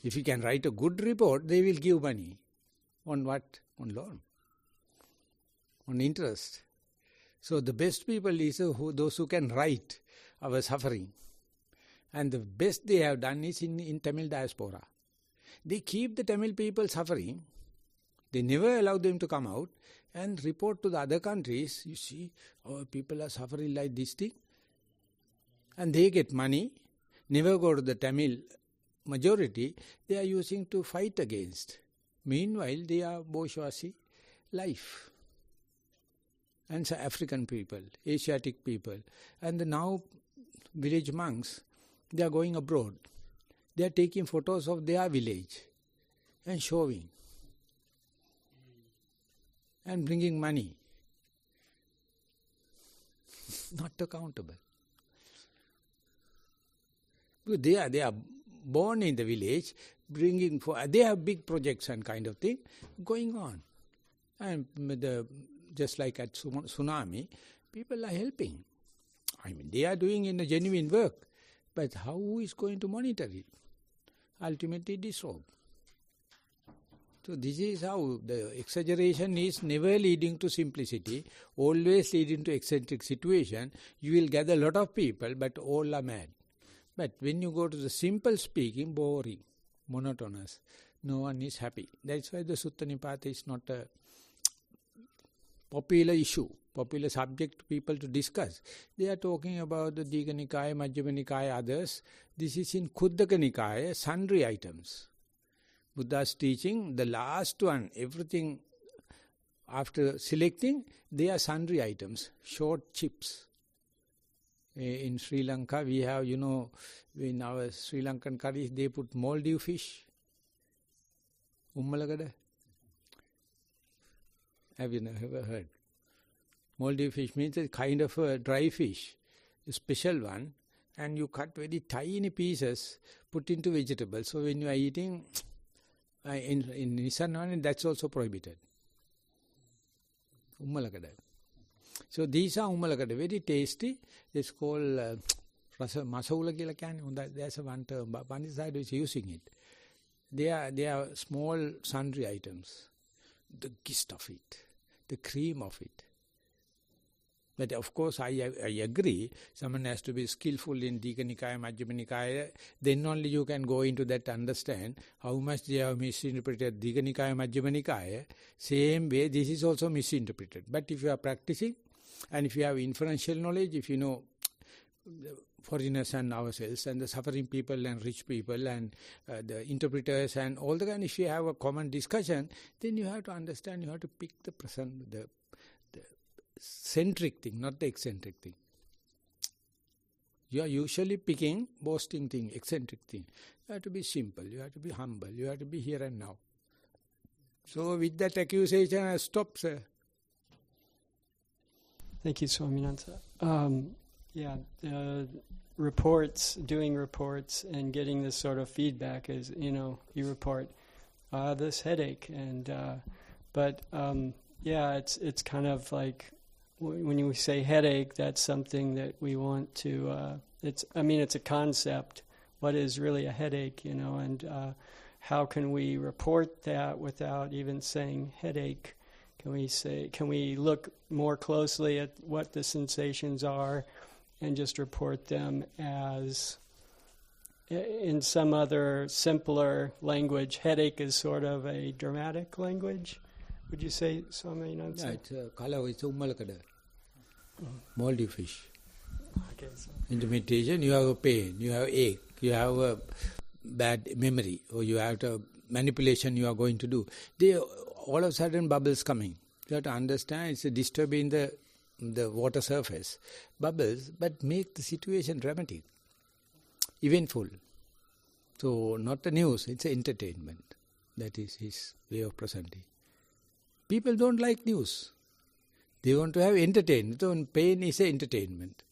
If you can write a good report, they will give money. On what? On loan. On interest. So the best people is those who can write our suffering. And the best they have done is in Tamil diaspora. They keep the Tamil people suffering. They never allow them to come out and report to the other countries. You see, our people are suffering like this thing. And they get money, never go to the Tamil majority. They are using to fight against. Meanwhile, they are bourgeoisie life. And so African people, Asiatic people. And now village monks, they are going abroad. They are taking photos of their village and showing. And bringing money. Not accountable. They are born in the village, they have big projects and kind of thing going on. And just like at tsunami, people are helping. I mean, they are doing in a genuine work. But who is going to monitor it? Ultimately disrobe. So this is how the exaggeration is never leading to simplicity, always leading to eccentric situation. You will gather a lot of people, but all are mad. But when you go to the simple speaking, boring, monotonous, no one is happy. That's why the Sutta Nipata is not a popular issue, popular subject to people to discuss. They are talking about the Digha Nikaya, Majjhima Nikaya, others. This is in Khuddaka Nikaya, sundry items. Buddha's teaching, the last one, everything after selecting, they are sundry items, short chips. In Sri Lanka, we have, in our Sri Lankan curries, they put Maldive fish. Ummalagada. Have you never heard? Maldive fish means a kind of a dry fish, a special one, and you cut very tiny pieces, put into vegetables. So when you are eating, in Nissarana, that's also prohibited. Ummalagada. So these are ummalakada, very tasty. It's called masaula kila kani. There's one term, but one side is using it. They are small sundry items. The gist of it. the cream of it. But of course, I agree, someone has to be skillful in Dika Nikaya, Majjhima Nikaya, then only you can go into that, understand how much they have misinterpreted Dika Nikaya, Majjhima Nikaya. Same way, this is also misinterpreted. But if you are practicing, and if you have inferential knowledge, if you know the foreigners and ourselves, and the suffering people and rich people, and the interpreters and all the kind, if you have a common discussion, then you have to understand, you have to pick the present, the centric thing, not the eccentric thing. You are usually picking boasting thing, eccentric thing. You have to be simple, you have to be humble, you have to be here and now. So with that accusation, I stop, sir. Thank you, Swaminatha. Doing reports and getting this sort of feedback is, you report this headache, and it's kind of like when you say headache, that's something that we want to. It's a concept. What is really a headache, and how can we report that without even saying headache? Can we look more closely at what the sensations are and just report them as, in some other simpler language? Headache is sort of a dramatic language. Would you say, Swami? Yeah, it's a color, it's a ummalakada. Moldy fish. Okay, so. In the meditation, you have a pain, you have ache, you have a bad memory, or you have a manipulation you are going to do. All of a sudden bubbles coming. You have to understand it's disturbing the water surface. Bubbles, but make the situation dramatic, eventful. So not the news, it's entertainment. That is his way of presenting. People don't like news. They want to have entertainment. So pain is an entertainment.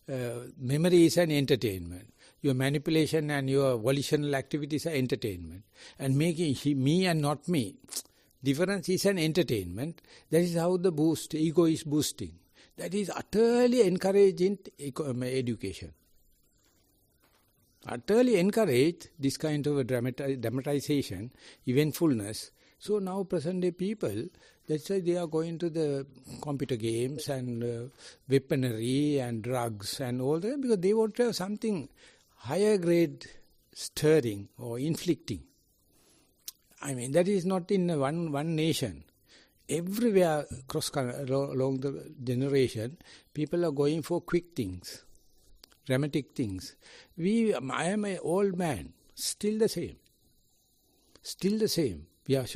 Memory is an entertainment. Your manipulation and your volitional activities are entertainment. And making me and not me, difference is an entertainment. That is how the ego is boosting. That is utterly encouraging education. Utterly encourage this kind of a dramatization, eventfulness. So now present day people, that's why they are going to the computer games and weaponry and drugs and all that, because they want to have something higher grade stirring or inflicting. That is not in one nation. Everywhere along the generation, people are going for quick things, dramatic things. I am an old man, still the same. Still the same. We are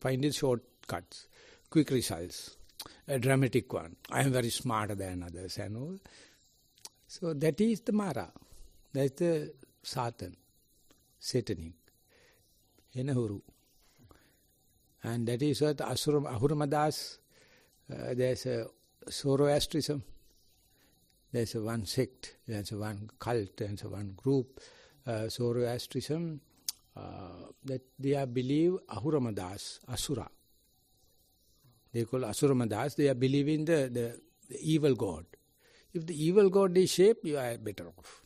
finding shortcuts, quick results, a dramatic one. I am very smarter than others and all. So that is the Mara. That's the Satan, Satanic, Henahuru. And that is what Ahuramadas, there's a Zoroastrianism, there's a one sect, there's a one cult, there's a one group, Zoroastrianism, that they believe Ahuramadas, Asura. They call Asuramadas, they are believing the evil god. If the evil god is shaped, you are better off.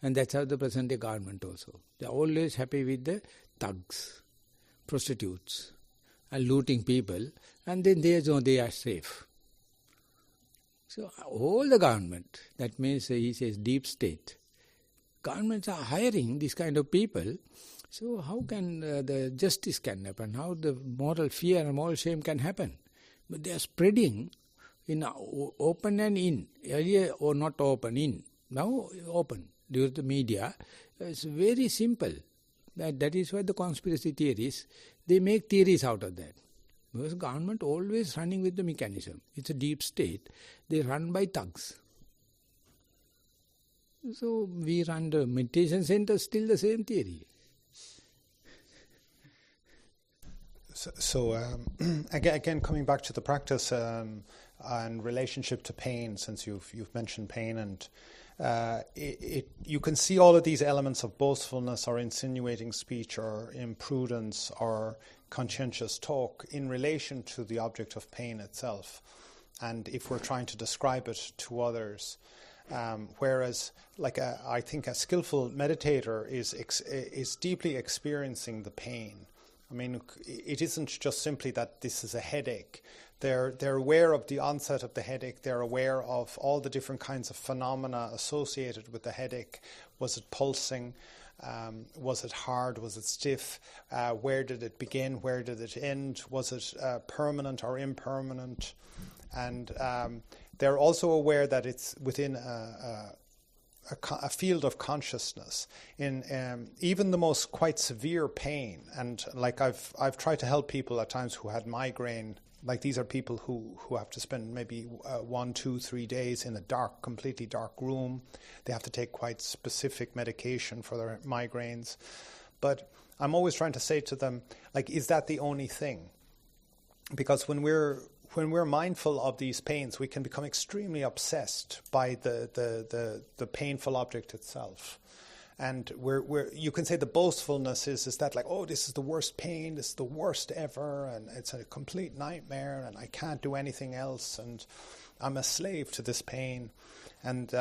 And that's how the present day government also. They are always happy with the thugs, prostitutes, and looting people, and then they are safe. So all the government, that means he says deep state, governments are hiring this kind of people. So how can the justice can happen? How the moral fear and moral shame can happen? But they are spreading in open and in. Earlier or not open, in. Now open. Due to the media, it's very simple. That is why the conspiracy theories, they make theories out of that. Because government always running with the mechanism. It's a deep state. They run by thugs. So we run the meditation center, still the same theory. So again, coming back to the practice and relationship to pain, since you've mentioned pain, and you can see all of these elements of boastfulness or insinuating speech or imprudence or conscientious talk in relation to the object of pain itself. And if we're trying to describe it to others, whereas I think a skillful meditator is deeply experiencing the pain. It isn't just simply that this is a headache, They're aware of the onset of the headache. They're aware of all the different kinds of phenomena associated with the headache. Was it pulsing? Was it hard? Was it stiff? Where did it begin? Where did it end? Was it permanent or impermanent? And they're also aware that it's within a field of consciousness. In even the most quite severe pain, and like I've tried to help people at times who had migraine. Like these are people who have to spend maybe 1, 2, 3 days in a completely dark room. They have to take quite specific medication for their migraines. But I'm always trying to say to them, like, is that the only thing? Because when we're mindful of these pains, we can become extremely obsessed by the painful object itself. And you can say the boastfulness is that like, oh, this is the worst pain, this is the worst ever, and it's a complete nightmare, and I can't do anything else, and I'm a slave to this pain. And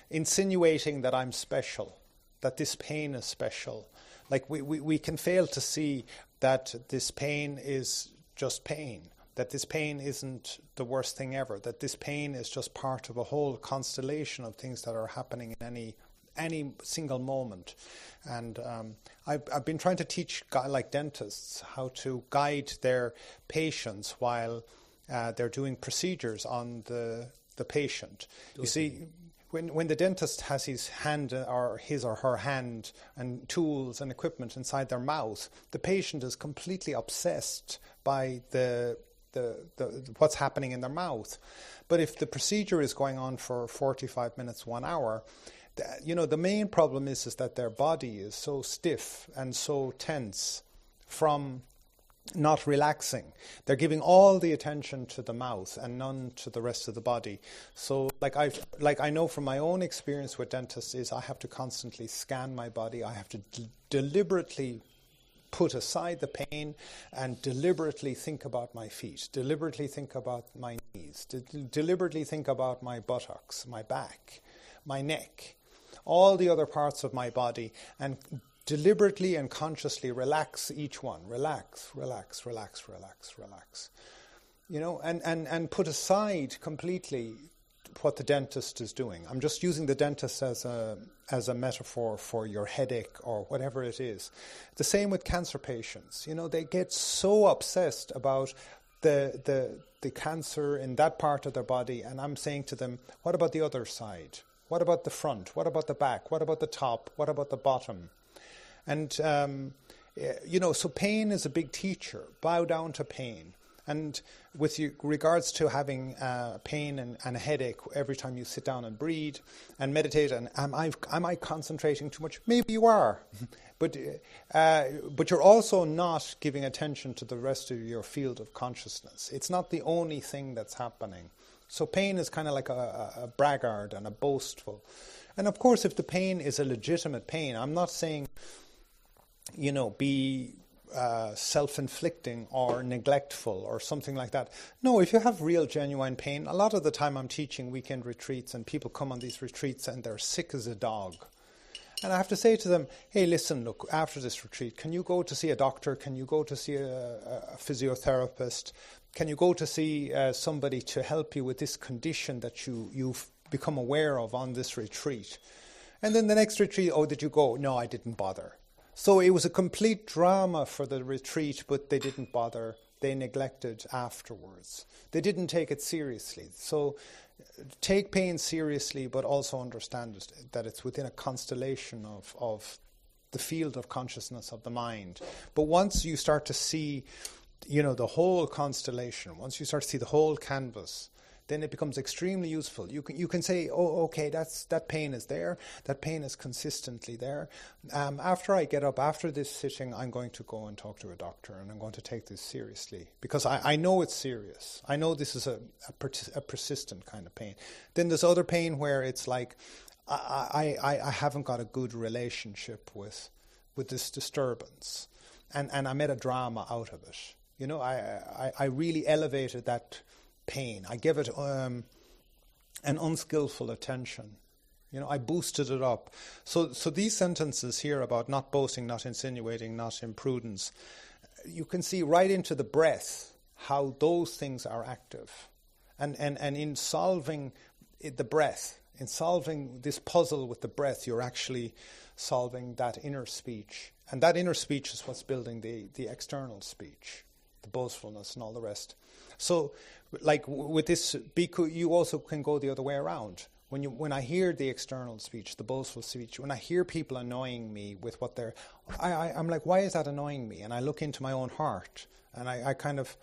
insinuating that I'm special, that this pain is special. Like we can fail to see that this pain is just pain, that this pain isn't the worst thing ever, that this pain is just part of a whole constellation of things that are happening in any single moment. And I've been trying to teach like dentists how to guide their patients while they're doing procedures on the patient. You see, when the dentist has his hand or his or her hand and tools and equipment inside their mouth, the patient is completely obsessed by the what's happening in their mouth. But if the procedure is going on for 45 minutes, 1 hour, the main problem is that their body is so stiff and so tense from not relaxing. They're giving all the attention to the mouth and none to the rest of the body. So I know from my own experience with dentists is I have to constantly scan my body. I have to deliberately put aside the pain and deliberately think about my feet, deliberately think about my knees, deliberately think about my buttocks, my back, my neck, all the other parts of my body, and deliberately and consciously relax each one. Relax, relax, relax, relax, relax. And put aside completely what the dentist is doing. I'm just using the dentist as a metaphor for your headache or whatever it is. The same with cancer patients. They get so obsessed about the cancer in that part of their body, and I'm saying to them, what about the other side? What about the front? What about the back? What about the top? What about the bottom? And, so pain is a big teacher. Bow down to pain. And with regards to having pain and a headache every time you sit down and breathe and meditate, and am I concentrating too much? Maybe you are, but you're also not giving attention to the rest of your field of consciousness. It's not the only thing that's happening. So pain is kind of like a braggart and a boastful. And of course, if the pain is a legitimate pain, I'm not saying, be self-inflicting or neglectful or something like that. No, if you have real, genuine pain, a lot of the time I'm teaching weekend retreats and people come on these retreats and they're sick as a dog. And I have to say to them, hey, listen, look, after this retreat, can you go to see a doctor? Can you go to see a physiotherapist? Can you go to see somebody to help you with this condition that you've become aware of on this retreat? And then the next retreat, oh, did you go? No, I didn't bother. So it was a complete drama for the retreat, but they didn't bother. They neglected afterwards. They didn't take it seriously. So take pain seriously, but also understand that it's within a constellation of the field of consciousness of the mind. But once you start to see, the whole constellation, once you start to see the whole canvas, then it becomes extremely useful. You can say, oh, okay, that pain is there. That pain is consistently there. After I get up, after this sitting, I'm going to go and talk to a doctor, and I'm going to take this seriously because I know it's serious. I know this is a persistent kind of pain. Then there's other pain where it's like I haven't got a good relationship with this disturbance, and I made a drama out of it. I really elevated that pain. I give it an unskillful attention. I boosted it up. So these sentences here about not boasting, not insinuating, not imprudence, you can see right into the breath how those things are active. And in solving the breath, in solving this puzzle with the breath, you're actually solving that inner speech. And that inner speech is what's building the external speech, the boastfulness and all the rest. So, like with this bhikkhu, you also can go the other way around. When I hear the external speech, the boastful speech, when I hear people annoying me with what they're... I'm like, why is that annoying me? And I look into my own heart, and I kind of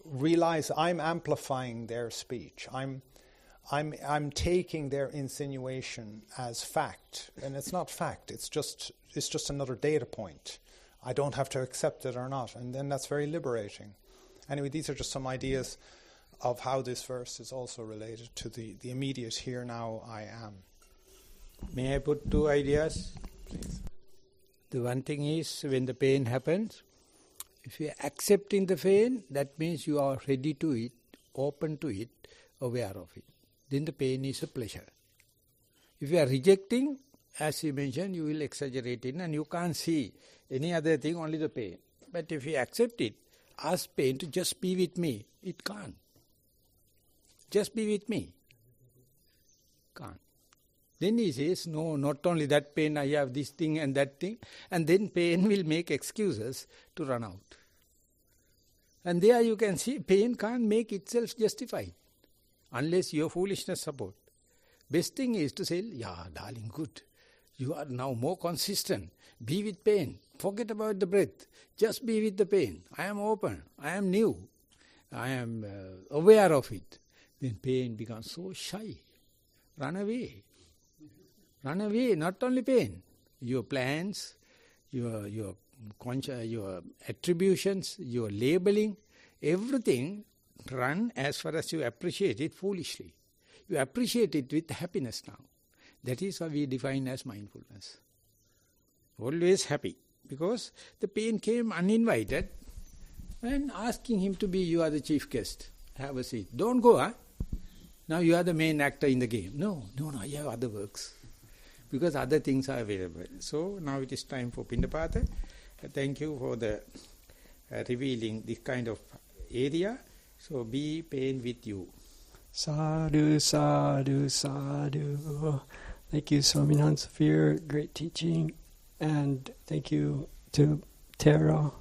realize I'm amplifying their speech. I'm taking their insinuation as fact, and it's not fact. It's just another data point. I don't have to accept it or not, and then that's very liberating. Anyway, these are just some ideas of how this verse is also related to the immediate here, now, I am. May I put 2 ideas? Please. The one thing is, when the pain happens, if you are accepting the pain, that means you are ready to it, open to it, aware of it. Then the pain is a pleasure. If you are rejecting, as you mentioned, you will exaggerate it and you can't see any other thing, only the pain. But if you accept it, ask pain to just be with me, it can't. Just be with me. Can't. Then he says, no, not only that pain, I have this thing and that thing. And then pain will make excuses to run out. And there you can see pain can't make itself justified. Unless your foolishness support. Best thing is to say, yeah, darling, good. You are now more consistent. Be with pain. Forget about the breath. Just be with the pain. I am open. I am new. I am aware of it. Then pain becomes so shy. Run away. Run away, not only pain. Your plans, your attributions, your labeling, everything run as far as you appreciate it foolishly. You appreciate it with happiness now. That is what we define as mindfulness. Always happy. Because the pain came uninvited and asking him to be, you are the chief guest. Have a seat. Don't go, huh? Now you are the main actor in the game. No, I have other works. Because other things are available. So now it is time for Pindapata. Thank you for the revealing this kind of area. So be pain with you. Sadhu, sadhu, sadhu. Thank you, Swaminathan, for your great teaching. And thank you to Thero